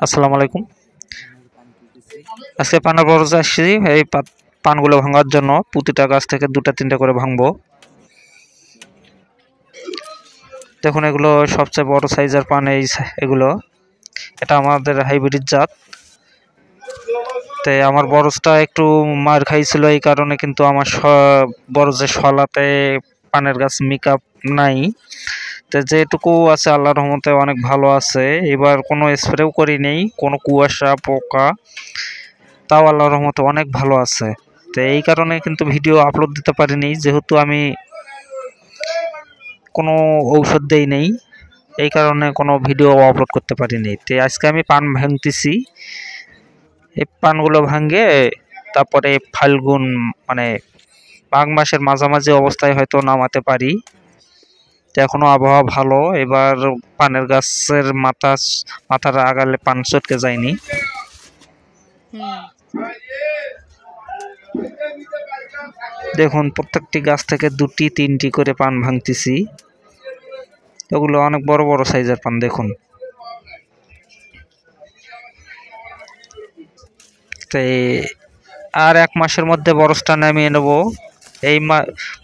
আসসালামু আলাইকুম। আজকে পানের বরজে আসছি এই পানগুলো ভাঙার জন্য। প্রতিটা গাছ থেকে দুটা তিনটা করে ভাঙবো। দেখুন এগুলো সবচেয়ে বড় সাইজের পান। এগুলো এটা আমাদের হাইব্রিড জাত। তাই আমার বরজটা একটু মার খাইছিল, এই কারণে কিন্তু আমার বরজের শলাতে পানের গাছ মিকআপ নাই। তো যেটুকু আছে আল্লাহর রহমতে অনেক ভালো আছে। এবার কোনো স্প্রেও করি নেই, কোনো কুয়াশা পোকা, তাও আল্লাহর রহমতে অনেক ভালো আছে। তো এই কারণে কিন্তু ভিডিও আপলোড দিতে পারিনি, যেহেতু আমি কোনো ঔষধ দেই নেই, এই কারণে কোনো ভিডিও আপলোড করতে পারিনি। তো আজকে আমি পান ভাঙতেছি। এই পানগুলো ভাঙে তারপরে ফাল্গুন মানে মাঘ মাসের মাঝামাঝি অবস্থায় হয়তো নামাতে পারি। তো এখনো আবহাওয়া ভালো। এবার পানের গাছের মাথার আগালে পান চটকে যায়নি। দেখুন প্রত্যেকটি গাছ থেকে দুটি তিনটি করে পান ভাঙতেছি। এগুলো অনেক বড় বড় সাইজের পান। দেখুন তাই আর এক মাসের মধ্যে বরজটা নামিয়ে নেব। এই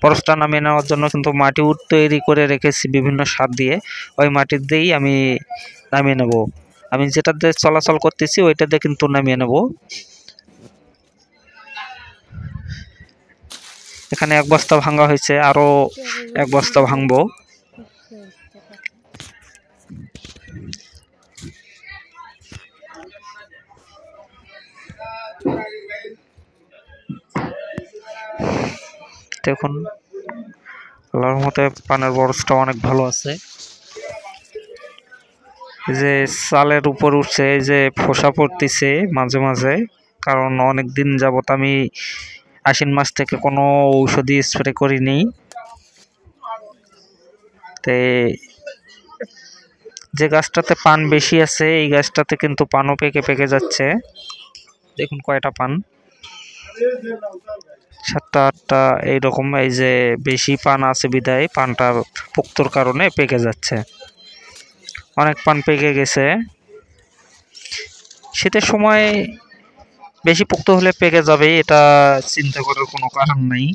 বরজটা নামিয়ে নেওয়ার জন্য কিন্তু মাটি তৈরি করে রেখেছি বিভিন্ন সার দিয়ে। ওই মাটির দিয়েই আমি নামিয়ে নেব। আমি যেটাতে চলাচল করতেছি ওইটাতে কিন্তু নামিয়ে নেব। এখানে এক বস্তা ভাঙা হয়েছে, আরো এক বস্তা ভাঙবো। দেখুন আল্লাহর রহমতে পানের বরজটা অনেক ভালো আছে। যে চালের উপর উঠছে, এই যে ফোসা পড়তেছে মাঝে মাঝে, কারণ অনেক দিন যাবত আমি আশ্বিন মাস থেকে কোনো ঔষধি স্প্রে করিনি। তে যে গাছটাতে পান বেশি আছে এই গাছটাতে কিন্তু পানও পেকে পেকে যাচ্ছে। দেখুন কয়টা পান, 7টা 8টা এইরকম। এই যে বেশি পান আছে বিদায় পানটা পোক্তর কারণে পেকে যাচ্ছে। অনেক পান পেকে গেছে। শীতের সময় বেশি পোক্ত হলে পেকে যাবে, এটা চিন্তা করার কোনো কারণ নেই,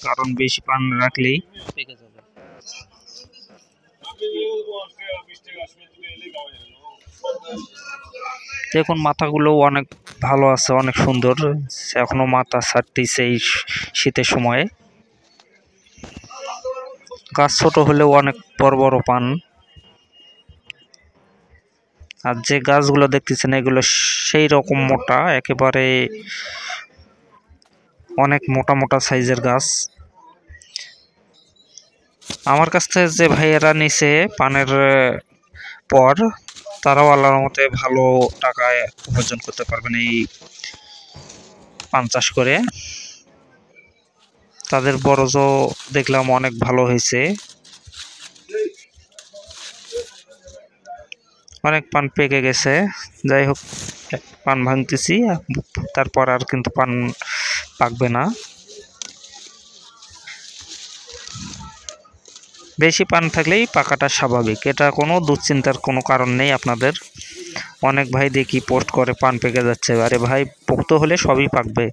কারণ বেশি পান রাখলেই পেকে যাবে। দেখুন মাথাগুলো অনেক ভালো আছে, অনেক সুন্দর। এখনো মাথা ছাড়তেছে এই শীতের সময়ে। গাছ ছোট হলেও অনেক বড় বড় পান। আর যে গাছগুলো দেখতেছেন এগুলো সেই রকম মোটা, একেবারে অনেক মোটা মোটা সাইজের গাছ। আমার কাছ থেকে যে ভাইয়েরা নিছে পানের পর, তারাও আল্লাহর মতে ভালো টাকায় উপার্জন করতে পারবেন এই পান চাষ করে। তাদের বরজও দেখলাম অনেক ভালো হয়েছে। অনেক পান পেকে গেছে। যাই হোক পান ভাঙতেছি, তারপর আর কিন্তু পান পাকবে না। বেশি পান থাকলেই পাকাটা স্বাভাবিক, এটা কোনো দুশ্চিন্তার কোনো কারণ নেই আপনাদের। অনেক ভাই দেখি পোস্ট করে পান পেকে যাচ্ছে, আরে ভাই পোক্ত হলে সবই পাকবে।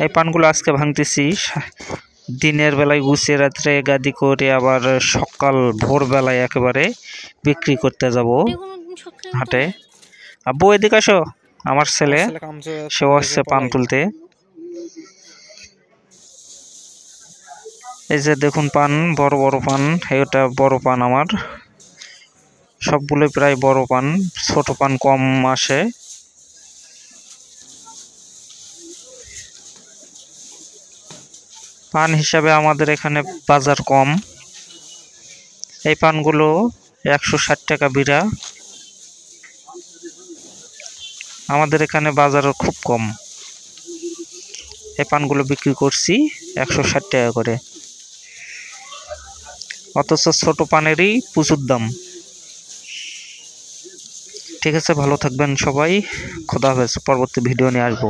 এই পানগুলো আজকে ভাঙতেছি, দিনের বেলায় গুছিয়ে রাত্রে গাদি করে আবার সকাল ভোরবেলায় একেবারে বিক্রি করতে যাব হাটে। আব্বু এদিকে আসো, আমার ছেলে সেও আসছে পান তুলতে। এই যে দেখুন পান, বড় বড় পান, এটা বড় পান আমার। সবগুলোই প্রায় বড় পান, ছোট পান কম আসে। পান হিসাবে আমাদের এখানে বাজার কম। এই পানগুলো 160 টাকা বিড়া। আমাদের এখানে বাজার খুব কম। এই পানগুলো বিক্রি করছি 160 টাকা করে, অথচ ছোট পানেরই প্রচুর দাম। ঠিক আছে, ভালো থাকবেন সবাই। খোদা হাফেজ, পরবর্তী ভিডিও নিয়ে আসবো।